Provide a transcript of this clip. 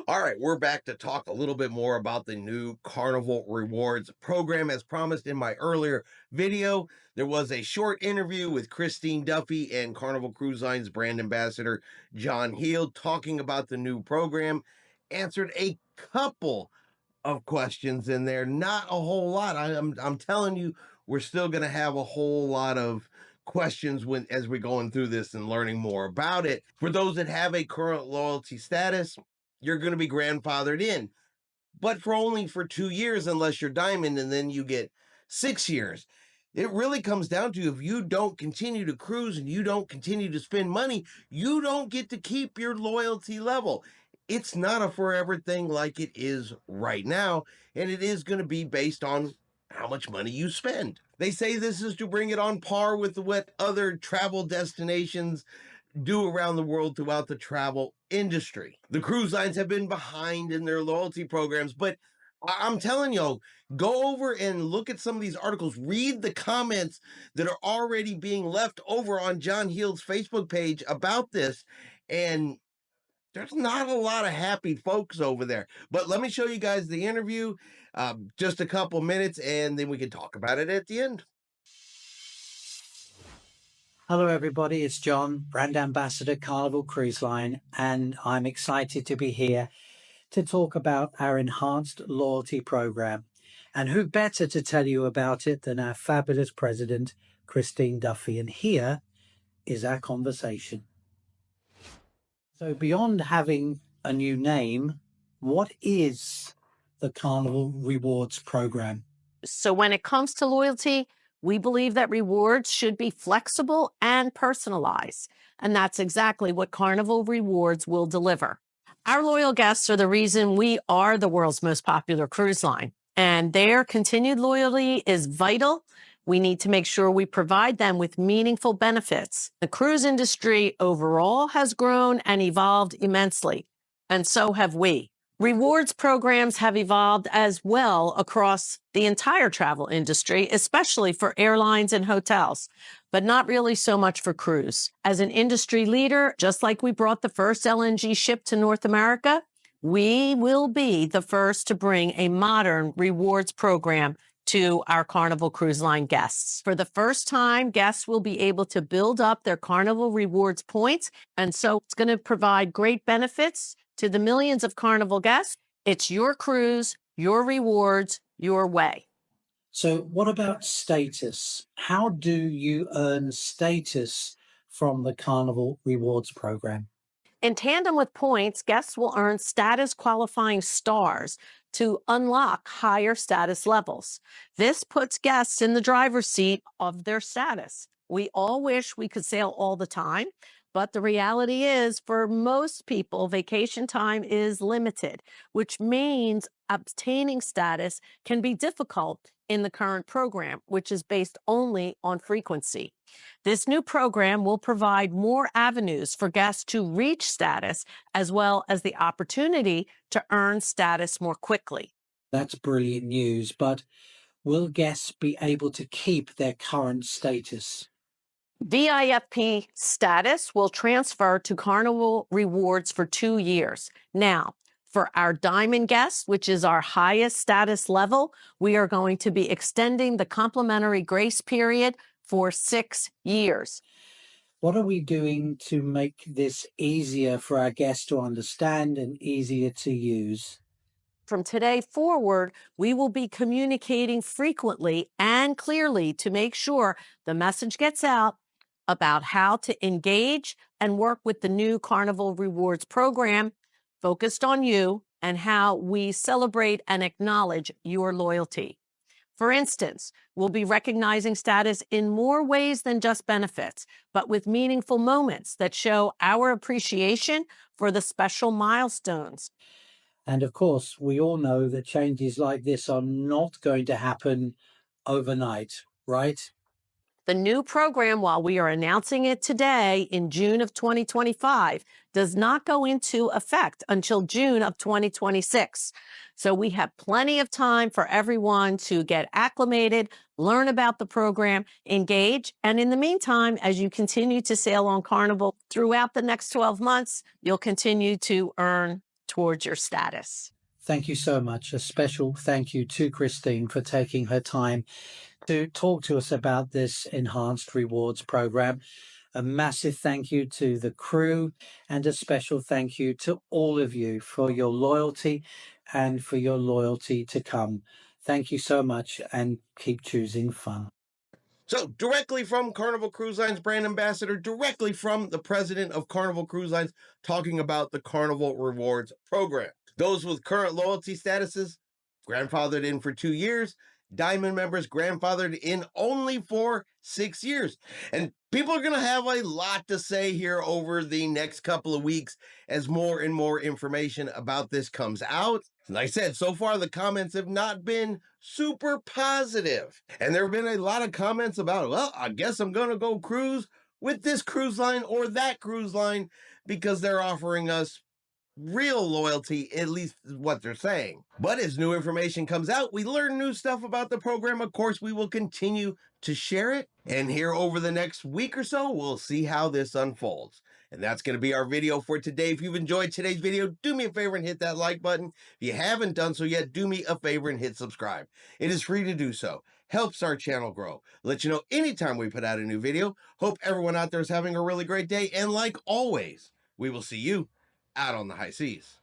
All right, we're back to talk a little bit more about the new Carnival Rewards program. As promised in my earlier video, there was a short interview with Christine Duffy and Carnival Cruise Line's brand ambassador, John Heel, talking about the new program. Answered a couple of questions in there, not a whole lot. I'm telling you, we're still going to have a whole lot of questions when as we're going through this and learning more about it. For those that have a current loyalty status, you're going to be grandfathered in, but for only 2 years unless you're diamond, and then you get 6 years. It really comes down to, if you don't continue to cruise and you don't continue to spend money, you don't get to keep your loyalty level. It's not a forever thing like it is right now, and it is going to be based on how much money you spend. They say this is to bring it on par with what other travel destinations do around the world throughout the travel industry. The cruise lines have been behind in their loyalty programs, but I'm telling you, go over and look at some of these articles, read the comments that are already being left over on John Heald's Facebook page about this, and there's not a lot of happy folks over there. But let me show you guys the interview, just a couple minutes, and then we can talk about it at the end. Hello, everybody. It's John, brand ambassador, Carnival Cruise Line, and I'm excited to be here to talk about our enhanced loyalty program. And who better to tell you about it than our fabulous president, Christine Duffy? And here is our conversation. So, beyond having a new name, what is the Carnival Rewards program? So when it comes to loyalty, we believe that rewards should be flexible and personalized. And that's exactly what Carnival Rewards will deliver. Our loyal guests are the reason we are the world's most popular cruise line, and their continued loyalty is vital. We need to make sure we provide them with meaningful benefits. The cruise industry overall has grown and evolved immensely, and so have we. Rewards programs have evolved as well across the entire travel industry, especially for airlines and hotels, but not really so much for cruise. As an industry leader, just like we brought the first LNG ship to North America, we will be the first to bring a modern rewards program to our Carnival Cruise Line guests. For the first time, guests will be able to build up their Carnival Rewards points, and so it's going to provide great benefits to the millions of Carnival guests. It's your cruise, your rewards, your way. So what about status? How do you earn status from the Carnival Rewards program? In tandem with points, guests will earn status qualifying stars to unlock higher status levels. This puts guests in the driver's seat of their status. We all wish we could sail all the time, but the reality is, for most people, vacation time is limited, which means obtaining status can be difficult in the current program, which is based only on frequency. This new program will provide more avenues for guests to reach status, as well as the opportunity to earn status more quickly. That's brilliant news, but will guests be able to keep their current status? VIFP status will transfer to Carnival Rewards for 2 years. Now, for our Diamond guests, which is our highest status level, we are going to be extending the complimentary grace period for 6 years. What are we doing to make this easier for our guests to understand and easier to use? From today forward, we will be communicating frequently and clearly to make sure the message gets out about how to engage and work with the new Carnival Rewards program focused on you and how we celebrate and acknowledge your loyalty. For instance, we'll be recognizing status in more ways than just benefits, but with meaningful moments that show our appreciation for the special milestones. And of course, we all know that changes like this are not going to happen overnight, right? The new program, while we are announcing it today in June of 2025, does not go into effect until June of 2026. So we have plenty of time for everyone to get acclimated, learn about the program, engage. And in the meantime, as you continue to sail on Carnival throughout the next 12 months, you'll continue to earn towards your status. Thank you so much. A special thank you to Christine for taking her time to talk to us about this enhanced rewards program. A massive thank you to the crew and a special thank you to all of you for your loyalty and for your loyalty to come. Thank you so much and keep choosing fun. So, directly from Carnival Cruise Line's brand ambassador, directly from the president of Carnival Cruise Lines, talking about the Carnival Rewards program. Those with current loyalty statuses, grandfathered in for 2 years. Diamond members grandfathered in only for 6 years. And people are going to have a lot to say here over the next couple of weeks as more and more information about this comes out. Like I said, so far the comments have not been super positive. And there have been a lot of comments about, well, I guess I'm going to go cruise with this cruise line or that cruise line because they're offering us real loyalty, at least what they're saying. But as new information comes out, we learn new stuff about the program. Of course, we will continue to share it. And here over the next week or so, we'll see how this unfolds. And that's going to be our video for today. If you've enjoyed today's video, do me a favor and hit that like button. If you haven't done so yet, do me a favor and hit subscribe. It is free to do so. Helps our channel grow. Let you know anytime we put out a new video. Hope everyone out there is having a really great day. And like always, we will see you out on the high seas.